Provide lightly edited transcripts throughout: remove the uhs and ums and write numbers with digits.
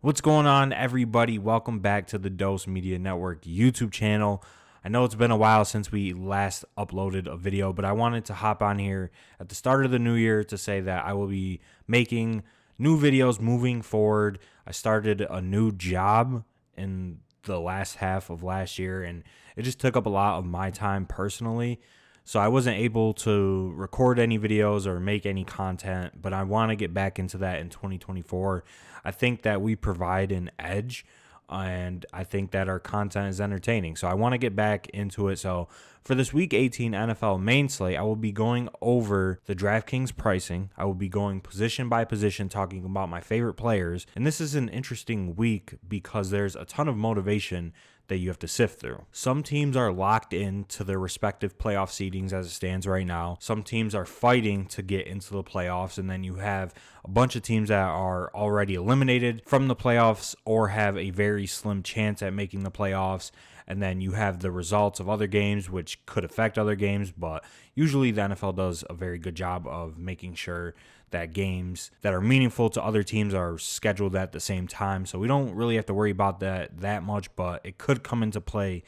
What's going on, everybody? Welcome back to the Dose Media Network YouTube channel. I know it's been a while since we last uploaded a video, but I wanted to hop on here at the start of the new year to say that I will be making new videos moving forward. I started a new job in the last half of last year, and it just took up a lot of my time personally. So I wasn't able to record any videos or make any content, but I want to get back into that in 2024. I think that we provide an edge, and I think that our content is entertaining. So I want to get back into it. So for this Week 18 NFL main slate, I will be going over the Draftkings pricing. I will be going position by position, talking about my favorite players. And this is an interesting week because there's a ton of motivation that you have to sift through. Some teams are locked into their respective playoff seedings as it stands right now. Some teams are fighting to get into the playoffs, and then you have a bunch of teams that are already eliminated from the playoffs or have a very slim chance at making the playoffs. And then you have the results of other games, which could affect other games, but usually the NFL does a very good job of making sure that games that are meaningful to other teams are scheduled at the same time. So we don't really have to worry about that much, but it could come into play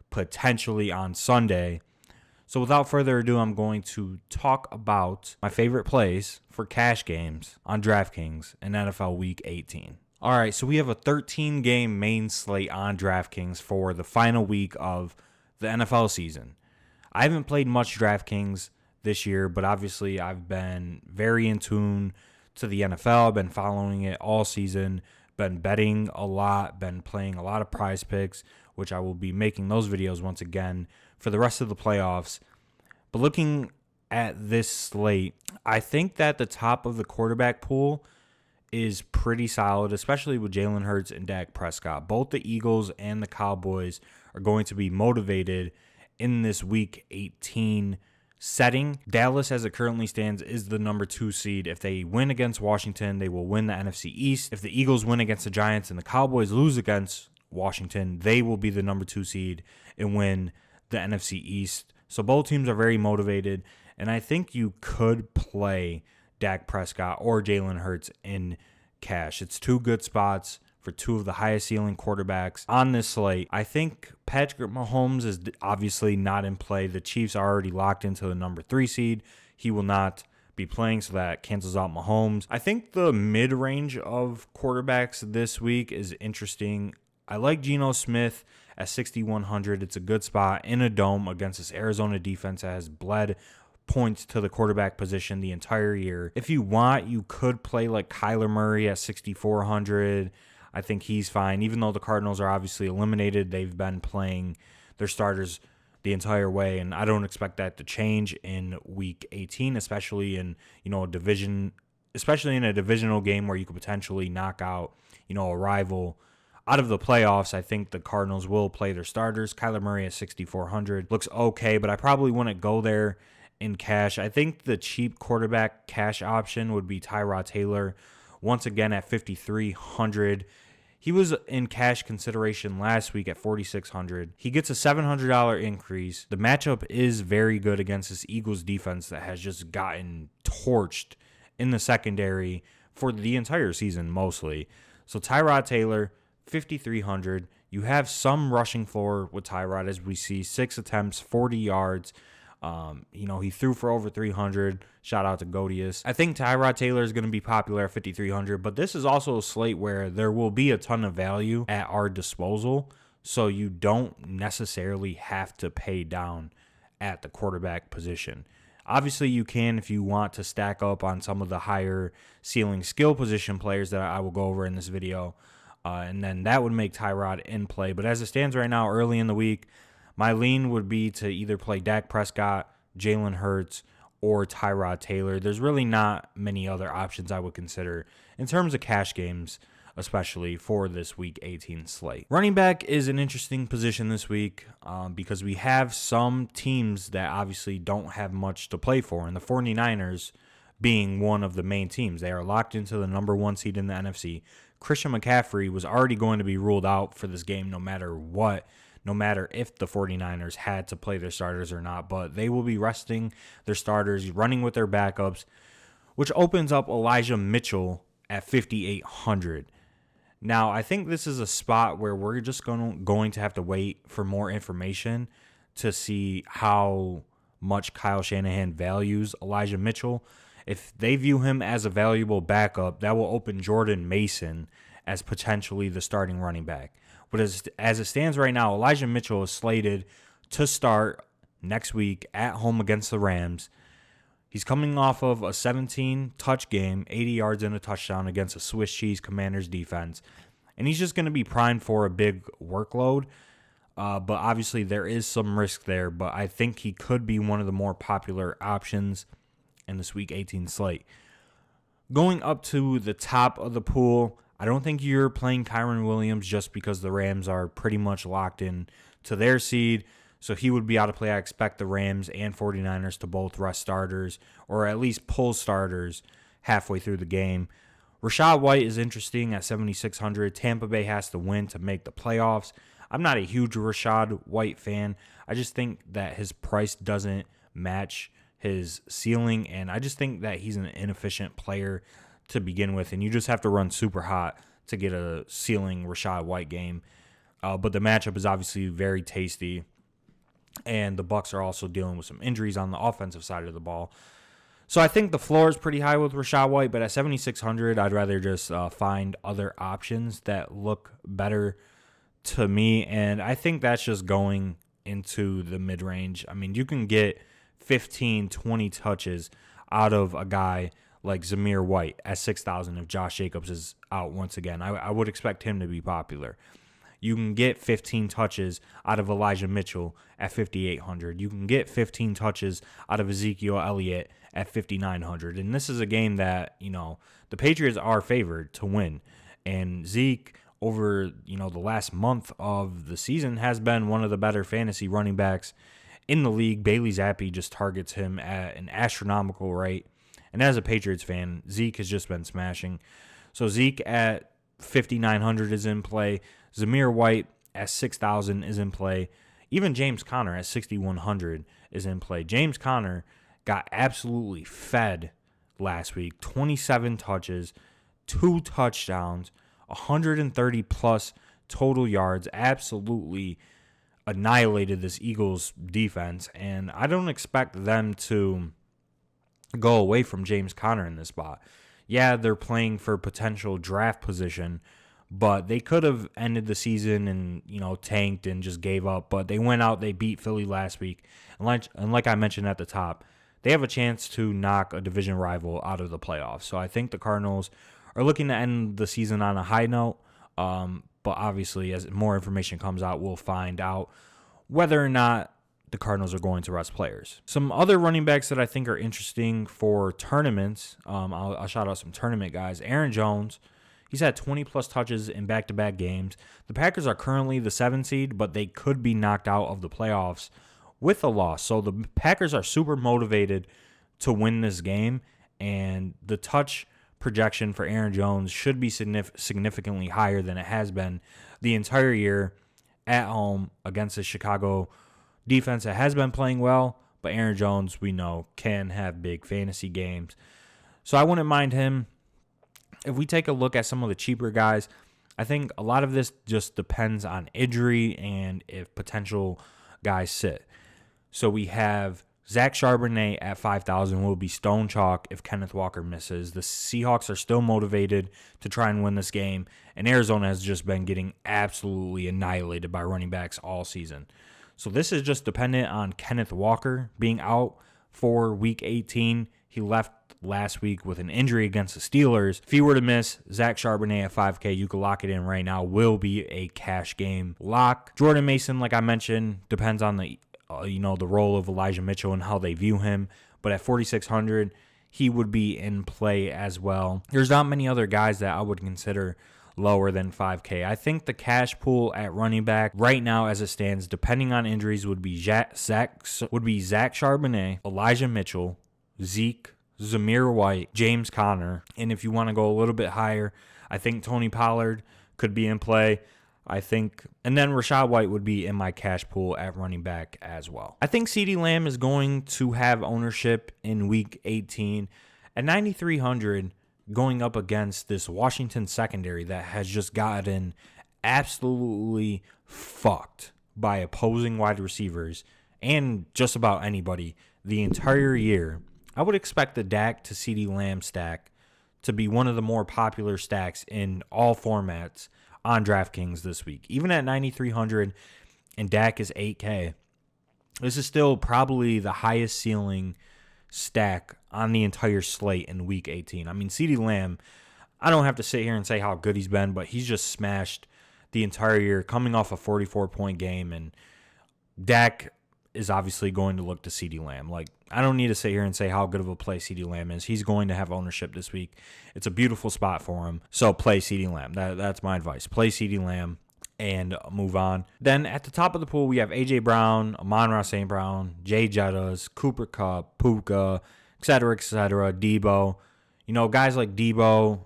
potentially on Sunday. So without further ado, I'm going to talk about my favorite plays for cash games on DraftKings in NFL Week 18. All right, so we have a 13-game main slate on DraftKings for the final week of the NFL season. I haven't played much DraftKings this year, but obviously I've been very in tune to the NFL. I've been following it all season, been betting a lot, been playing a lot of prize picks, which I will be making those videos once again for the rest of the playoffs. But looking at this slate, I think that the top of the quarterback pool is pretty solid, especially with Jalen Hurts and Dak Prescott. Both the Eagles and the Cowboys are going to be motivated in this Week 18 setting. Dallas, as it currently stands, is the number 2 seed. If they win against Washington, they will win the NFC East. If the Eagles win against the Giants and the Cowboys lose against Washington, they will be the number 2 seed and win the NFC East. So both teams are very motivated, and I think you could play Dak Prescott or Jalen Hurts in cash. It's two good spots for two of the highest ceiling quarterbacks on this slate. I think Patrick Mahomes is obviously not in play. The Chiefs are already locked into the number 3 seed. He will not be playing, so that cancels out Mahomes. I think the mid-range of quarterbacks this week is interesting. I like Geno Smith at 6,100. It's a good spot in a dome against this Arizona defense that has bled points to the quarterback position the entire year. If you want, you could play like Kyler Murray at 6,400. I think he's fine. Even though the Cardinals are obviously eliminated, they've been playing their starters the entire way, and I don't expect that to change in Week 18, especially in a division, especially in a divisional game where you could potentially knock out a rival out of the playoffs. I think the Cardinals will play their starters. Kyler Murray at 6,400 looks okay, but I probably wouldn't go there in cash. I think the cheap quarterback cash option would be Tyrod Taylor, once again at 5,300. He was in cash consideration last week at 4,600. He gets a $700 increase. The matchup is very good against this Eagles defense that has just gotten torched in the secondary for the entire season mostly. So Tyrod Taylor, 5,300. You have some rushing floor with Tyrod, as we see 6 attempts, 40 yards. He threw for over 300. Shout out to Godius. I think Tyrod Taylor is going to be popular at 5,300, but this is also a slate where there will be a ton of value at our disposal, so you don't necessarily have to pay down at the quarterback position. Obviously, you can if you want to stack up on some of the higher ceiling skill position players that I will go over in this video, and then that would make Tyrod in play. But as it stands right now, early in the week, my lean would be to either play Dak Prescott, Jalen Hurts, or Tyrod Taylor. There's really not many other options I would consider in terms of cash games, especially for this Week 18 slate. Running back is an interesting position this week because we have some teams that obviously don't have much to play for, and the 49ers being one of the main teams. They are locked into the number 1 seed in the NFC. Christian McCaffrey was already going to be ruled out for this game no matter what, no matter if the 49ers had to play their starters or not, but they will be resting their starters, running with their backups, which opens up Elijah Mitchell at 5,800. Now, I think this is a spot where we're just going to have to wait for more information to see how much Kyle Shanahan values Elijah Mitchell. If they view him as a valuable backup, that will open Jordan Mason as potentially the starting running back. But as it stands right now, Elijah Mitchell is slated to start next week at home against the Rams. He's coming off of a 17-touch game, 80 yards and a touchdown against a Swiss Cheese Commanders defense. And he's just going to be primed for a big workload. But obviously there is some risk there. But I think he could be one of the more popular options in this Week 18 slate. Going up to the top of the pool, I don't think you're playing Kyron Williams just because the Rams are pretty much locked in to their seed. So he would be out of play. I expect the Rams and 49ers to both rest starters or at least pull starters halfway through the game. Rachaad White is interesting at 7,600. Tampa Bay has to win to make the playoffs. I'm not a huge Rachaad White fan. I just think that his price doesn't match his ceiling, and I just think that he's an inefficient player to begin with, and you just have to run super hot to get a ceiling Rachaad White game. But the matchup is obviously very tasty. And the Bucs are also dealing with some injuries on the offensive side of the ball. So I think the floor is pretty high with Rachaad White, but at 7,600, I'd rather just find other options that look better to me. And I think that's just going into the mid-range. I mean, you can get 15, 20 touches out of a guy like Zamir White at 6,000 if Josh Jacobs is out once again. I would expect him to be popular. You can get 15 touches out of Elijah Mitchell at 5,800. You can get 15 touches out of Ezekiel Elliott at 5,900. And this is a game that, the Patriots are favored to win. And Zeke, over, the last month of the season, has been one of the better fantasy running backs in the league. Bailey Zappi just targets him at an astronomical rate. And as a Patriots fan, Zeke has just been smashing. So Zeke at 5,900 is in play. Zamir White at 6,000 is in play. Even James Conner at 6,100 is in play. James Conner got absolutely fed last week. 27 touches, 2 touchdowns, 130-plus total yards. Absolutely annihilated this Eagles defense. And I don't expect them to go away from James Conner in this spot. Yeah, they're playing for potential draft position, but they could have ended the season and, tanked and just gave up. But they went out, they beat Philly last week. And like I mentioned at the top, they have a chance to knock a division rival out of the playoffs. So I think the Cardinals are looking to end the season on a high note. But obviously, as more information comes out, we'll find out whether or not the Cardinals are going to rest players. Some other running backs that I think are interesting for tournaments, I'll shout out some tournament guys. Aaron Jones, he's had 20-plus touches in back-to-back games. The Packers are currently the 7 seed, but they could be knocked out of the playoffs with a loss. So the Packers are super motivated to win this game, and the touch projection for Aaron Jones should be significantly higher than it has been the entire year at home against the Chicago defense that has been playing well, but Aaron Jones, we know, can have big fantasy games. So I wouldn't mind him. If we take a look at some of the cheaper guys, I think a lot of this just depends on injury and if potential guys sit. So we have Zach Charbonnet at 5,000 will be stone chalk if Kenneth Walker misses. The Seahawks are still motivated to try and win this game, and Arizona has just been getting absolutely annihilated by running backs all season. So this is just dependent on Kenneth Walker being out for Week 18. He left last week with an injury against the Steelers. If he were to miss, Zach Charbonnet at 5K, you can lock it in right now, will be a cash game lock. Jordan Mason, like I mentioned, depends on the the role of Elijah Mitchell and how they view him. But at 4,600, he would be in play as well. There's not many other guys that I would consider lower than 5K. I think the cash pool at running back right now as it stands, depending on injuries, would be Zach Charbonnet, Elijah Mitchell, Zeke, Zamir White, James Conner. And if you want to go a little bit higher, I think Tony Pollard could be in play. And then Rachaad White would be in my cash pool at running back as well. I think CeeDee Lamb is going to have ownership in Week 18. At 9,300, going up against this Washington secondary that has just gotten absolutely fucked by opposing wide receivers and just about anybody the entire year. I would expect the Dak to CeeDee Lamb stack to be one of the more popular stacks in all formats on DraftKings this week. Even at 9,300 and Dak is 8K, this is still probably the highest ceiling stack on the entire slate in week 18. I mean, CeeDee Lamb, I don't have to sit here and say how good he's been, but he's just smashed the entire year coming off a 44-point game, and Dak is obviously going to look to CeeDee Lamb. Like, I don't need to sit here and say how good of a play CeeDee Lamb is. He's going to have ownership this week. It's a beautiful spot for him. So play CeeDee Lamb. That's my advice. Play CeeDee Lamb and move on. Then at the top of the pool, we have A.J. Brown, Amon-Ra St. Brown, Jay Jettas, Cooper Kupp, Puka, etc., Debo. You know, guys like Debo,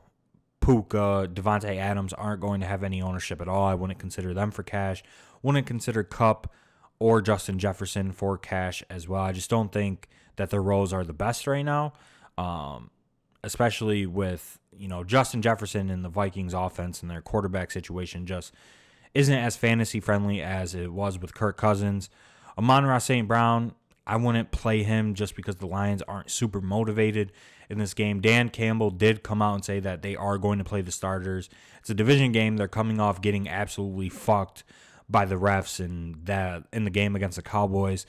Puka, Devontae Adams aren't going to have any ownership at all. I wouldn't consider them for cash. Wouldn't consider Kupp or Justin Jefferson for cash as well. I just don't think that their roles are the best right now, especially with, you know, Justin Jefferson and the Vikings offense and their quarterback situation just isn't as fantasy friendly as it was with Kirk Cousins. Amon-Ra St. Brown, I wouldn't play him just because the Lions aren't super motivated in this game. Dan Campbell did come out and say that they are going to play the starters. It's a division game. They're coming off getting absolutely fucked by the refs and that in the game against the Cowboys.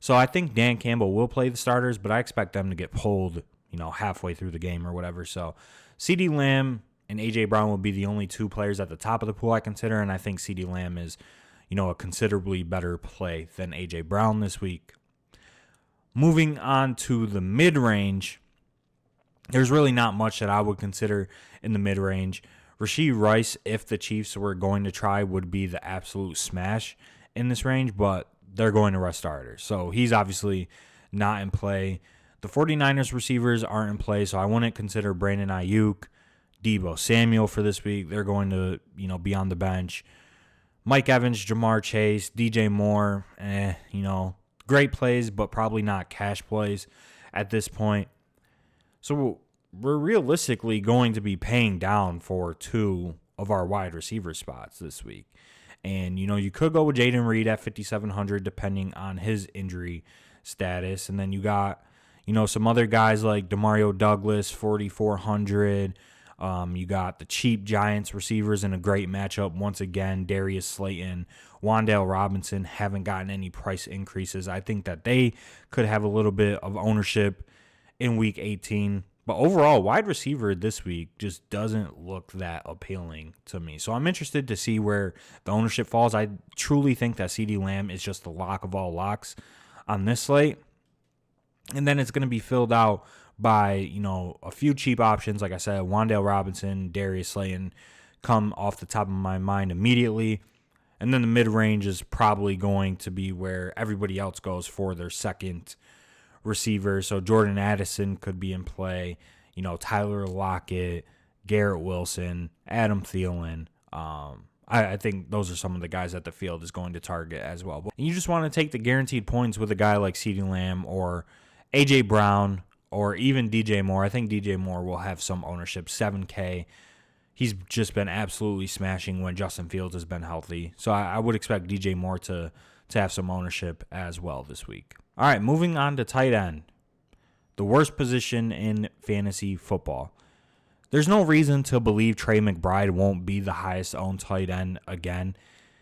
So I think Dan Campbell will play the starters, but I expect them to get pulled, you know, halfway through the game or whatever. So CeeDee Lamb and A.J. Brown will be the only two players at the top of the pool I consider, and I think CeeDee Lamb is, you know, a considerably better play than A.J. Brown this week. Moving on to the mid-range, there's really not much that I would consider in the mid-range. Rashee Rice, if the Chiefs were going to try, would be the absolute smash in this range, but they're going to rest starters. So he's obviously not in play. The 49ers receivers aren't in play, so I wouldn't consider Brandon Ayuk, Deebo Samuel for this week. They're going to, you know, be on the bench. Mike Evans, Jamar Chase, DJ Moore, you know, great plays, but probably not cash plays at this point. So we're realistically going to be paying down for two of our wide receiver spots this week. And, you know, you could go with Jaden Reed at 5,700 depending on his injury status. And then you got, you know, some other guys like Demario Douglas, 4,400. You got the cheap Giants receivers in a great matchup. Once again, Darius Slayton, Wan'Dale Robinson haven't gotten any price increases. I think that they could have a little bit of ownership in week 18. But overall, wide receiver this week just doesn't look that appealing to me. So I'm interested to see where the ownership falls. I truly think that CeeDee Lamb is just the lock of all locks on this slate. And then it's going to be filled out by, you know, a few cheap options. Like I said, Wan'Dale Robinson, Darius Slayton come off the top of my mind immediately. And then the mid-range is probably going to be where everybody else goes for their second receiver. So Jordan Addison could be in play. You know, Tyler Lockett, Garrett Wilson, Adam Thielen. I think those are some of the guys that the field is going to target as well. And you just want to take the guaranteed points with a guy like CeeDee Lamb or A.J. Brown or even DJ Moore. I think DJ Moore will have some ownership, 7K. He's just been absolutely smashing when Justin Fields has been healthy. So I would expect DJ Moore to have some ownership as well this week. All right, moving on to tight end, the worst position in fantasy football. There's no reason to believe Trey McBride won't be the highest owned tight end again.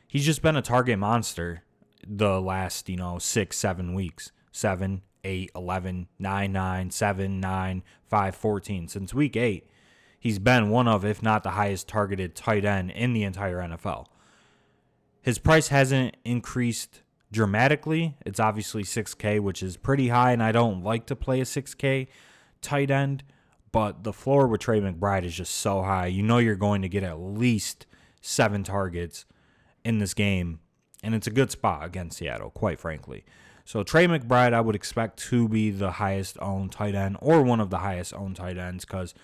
He's just been a target monster the last, 6-7 weeks. 7, 8, 11, 9, 9, 7, 9, 5, 14. Since week 8, he's been one of, if not the highest targeted tight end in the entire NFL. His price hasn't increased dramatically. It's obviously 6K, which is pretty high, and I don't like to play a 6K tight end, but the floor with Trey McBride is just so high. You know you're going to get at least 7 targets in this game, and it's a good spot against Seattle, quite frankly. So Trey McBride, I would expect to be the highest owned tight end or one of the highest owned tight ends because,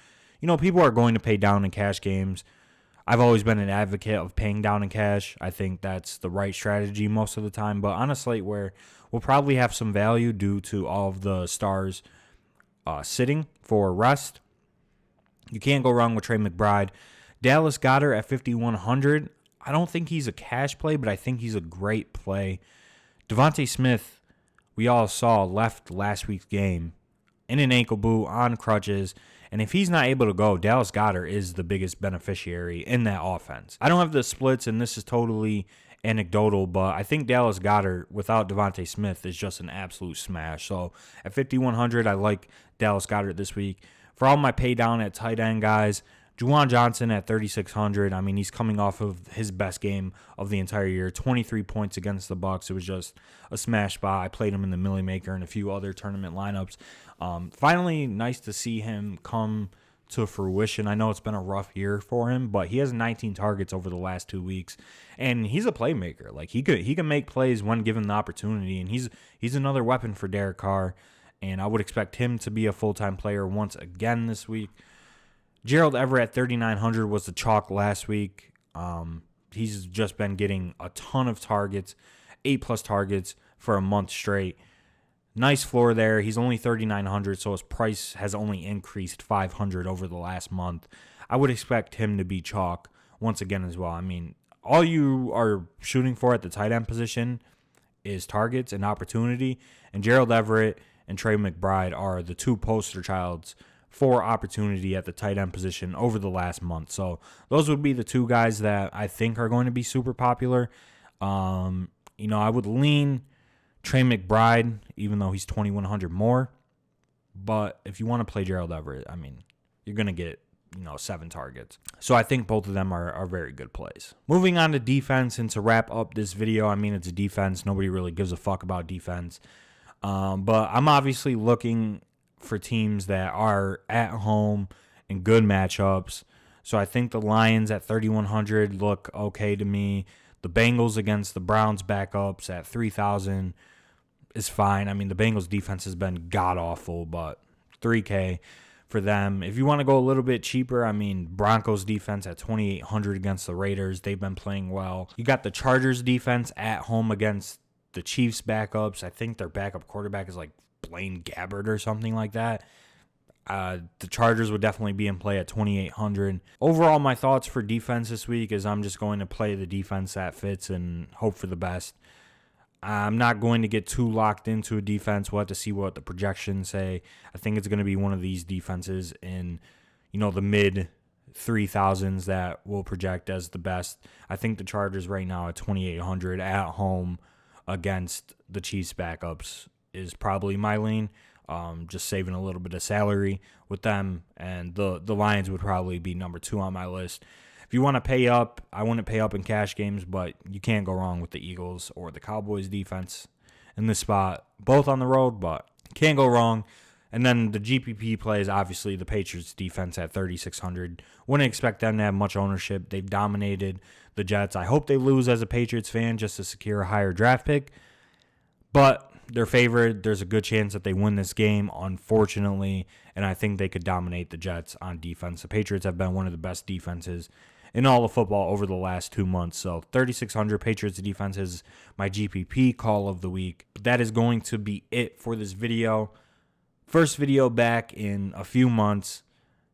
people are going to pay down in cash games. I've always been an advocate of paying down in cash. I think that's the right strategy most of the time. But on a slate where we'll probably have some value due to all of the stars sitting for rest, You can't go wrong with Trey McBride. Dallas Goedert at 5,100. I don't think he's a cash play, but I think he's a great play. Devontae Smith, we all saw, left last week's game in an ankle boot on crutches. And if he's not able to go, Dallas Goedert is the biggest beneficiary in that offense. I don't have the splits, and this is totally anecdotal, but I think Dallas Goedert without Devontae Smith is just an absolute smash. So at 5,100, I like Dallas Goedert this week. For all my pay down at tight end guys, Juwan Johnson at 3,600. I mean, he's coming off of his best game of the entire year, 23 points against the Bucs. It was just a smash spot. I played him in the Millie Maker and a few other tournament lineups. Finally, nice to see him come to fruition. I know it's been a rough year for him, but he has 19 targets over the last 2 weeks, and he's a playmaker. Like he can make plays when given the opportunity, and he's another weapon for Derek Carr, and I would expect him to be a full-time player once again this week. Gerald Everett at 3,900 was the chalk last week. He's just been getting a ton of targets, 8+ targets for a month straight. Nice floor there. He's only 3,900, so his price has only increased 500 over the last month. I would expect him to be chalk once again as well. I mean, all you are shooting for at the tight end position is targets and opportunity, and Gerald Everett and Trey McBride are the two poster childs for opportunity at the tight end position over the last month. So those would be the two guys that I think are going to be super popular. I would lean Trey McBride, even though he's 2,100 more. But if you want to play Gerald Everett, I mean, you're going to get 7 targets. So I think both of them are very good plays. Moving on to defense, and to wrap up this video, I mean, it's a defense. Nobody really gives a fuck about defense. But I'm obviously looking for teams that are at home in good matchups. So I think the Lions at 3,100 look okay to me. The Bengals against the Browns backups at 3,000 is fine. I mean, the Bengals defense has been god-awful, but $3K for them. If you want to go a little bit cheaper, I mean, Broncos defense at 2,800 against the Raiders. They've been playing well. You got the Chargers defense at home against the Chiefs backups. I think their backup quarterback is like Blaine Gabbert or something like that. The Chargers would definitely be in play at 2,800. Overall, my thoughts for defense this week is I'm just going to play the defense that fits and hope for the best. I'm not going to get too locked into a defense. We'll have to see what the projections say. I think it's going to be one of these defenses in, the mid 3,000s that will project as the best. I think the Chargers right now at 2,800 at home against the Chiefs backups is probably my lean. Just saving a little bit of salary with them, and the Lions would probably be number 2 on my list. If you want to pay up, I wouldn't pay up in cash games, but you can't go wrong with the Eagles or the Cowboys defense in this spot, both on the road, but can't go wrong. And then the GPP plays, obviously, the Patriots defense at 3,600. Wouldn't expect them to have much ownership. They've dominated the Jets. I hope they lose as a Patriots fan just to secure a higher draft pick, but they're favored. There's a good chance that they win this game, unfortunately, and I think they could dominate the Jets on defense. The Patriots have been one of the best defenses in all of football over the last 2 months. So 3,600 Patriots defense is my GPP call of the week. But that is going to be it for this video. First video back in a few months.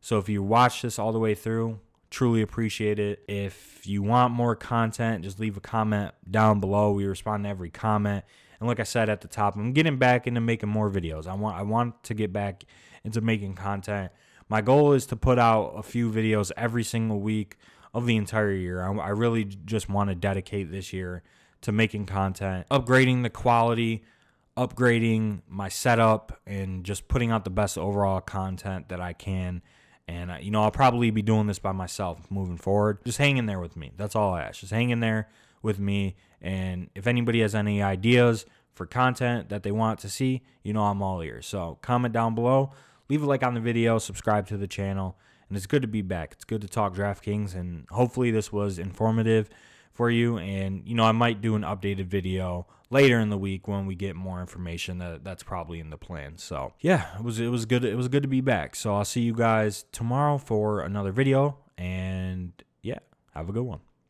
So if you watch this all the way through, truly appreciate it. If you want more content, just leave a comment down below. We respond to every comment. And like I said at the top, I'm getting back into making more videos. I want to get back into making content. My goal is to put out a few videos every single week of the entire year. I really just want to dedicate this year to making content, upgrading the quality, upgrading my setup, and just putting out the best overall content that I can. And, I'll probably be doing this by myself moving forward. Just hang in there with me. That's all I ask. Just hang in there with me. And if anybody has any ideas for content that they want to see, I'm all ears. So comment down below, leave a like on the video, subscribe to the channel. And it's good to be back. It's good to talk DraftKings. And hopefully this was informative for you. And, I might do an updated video later in the week when we get more information. That's probably in the plan. So yeah, it was good. It was good to be back. So I'll see you guys tomorrow for another video. And yeah, have a good one.